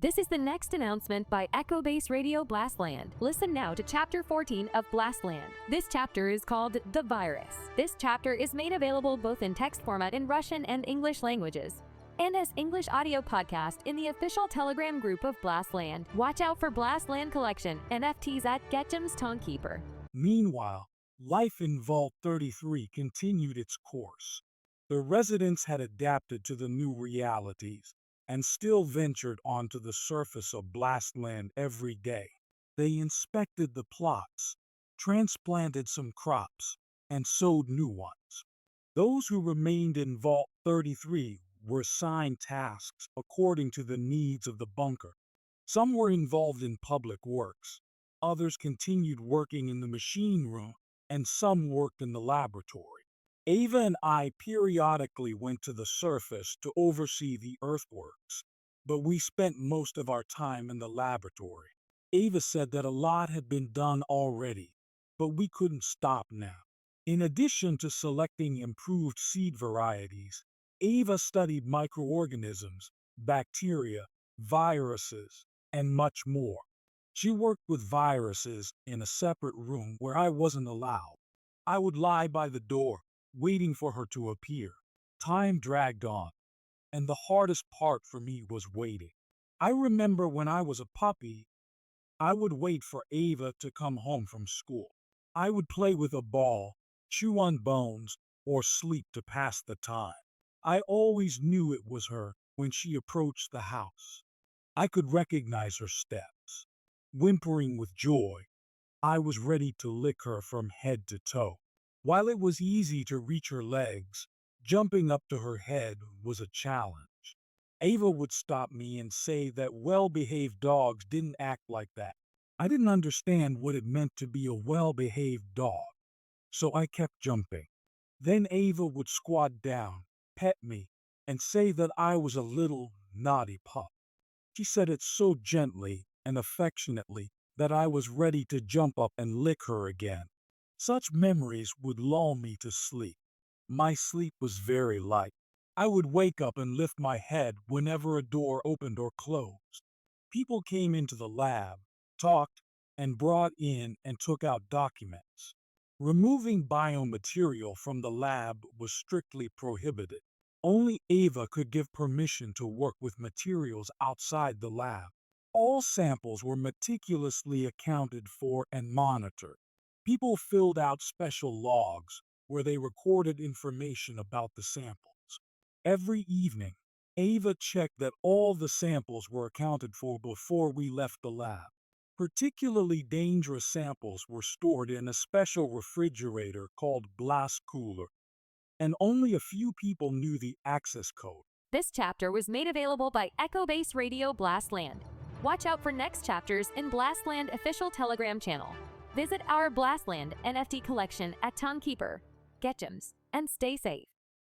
This is the next announcement by Echo Base Radio Blastland. Listen now to Chapter 14 of Blastland. This chapter is called The Virus. This chapter is made available both in text format in Russian and English languages, and as English audio podcast in the official Telegram group of Blastland. Watch out for Blastland Collection NFTs at Getchum's Tonguekeeper. Meanwhile, life in Vault 33 continued its course. The residents had adapted to the new realities and still ventured onto the surface of Blastland every day. They inspected the plots, transplanted some crops, and sowed new ones. Those who remained in Vault 33 were assigned tasks according to the needs of the bunker. Some were involved in public works, others continued working in the machine room, and some worked in the laboratory. Ava and I periodically went to the surface to oversee the earthworks, but we spent most of our time in the laboratory. Ava said that a lot had been done already, but we couldn't stop now. In addition to selecting improved seed varieties, Ava studied microorganisms, bacteria, viruses, and much more. She worked with viruses in a separate room where I wasn't allowed. I would lie by the door, waiting for her to appear. Time dragged on, and the hardest part for me was waiting. I remember when I was a puppy, I would wait for Ava to come home from school. I would play with a ball, chew on bones, or sleep to pass the time. I always knew it was her when she approached the house. I could recognize her steps. Whimpering with joy, I was ready to lick her from head to toe. While it was easy to reach her legs, jumping up to her head was a challenge. Ava would stop me and say that well-behaved dogs didn't act like that. I didn't understand what it meant to be a well-behaved dog, so I kept jumping. Then Ava would squat down, pet me, and say that I was a little naughty pup. She said it so gently and affectionately that I was ready to jump up and lick her again. Such memories would lull me to sleep. My sleep was very light. I would wake up and lift my head whenever a door opened or closed. People came into the lab, talked, and brought in and took out documents. Removing biomaterial from the lab was strictly prohibited. Only Ava could give permission to work with materials outside the lab. All samples were meticulously accounted for and monitored. People filled out special logs where they recorded information about the samples. Every evening, Ava checked that all the samples were accounted for before we left the lab. Particularly dangerous samples were stored in a special refrigerator called Blast Cooler, and only a few people knew the access code. This chapter was made available by Echo Base Radio Blastland. Watch out for next chapters in Blastland official Telegram channel. Visit our Blastland NFT collection at Tonguekeeper, Getchums, and stay safe.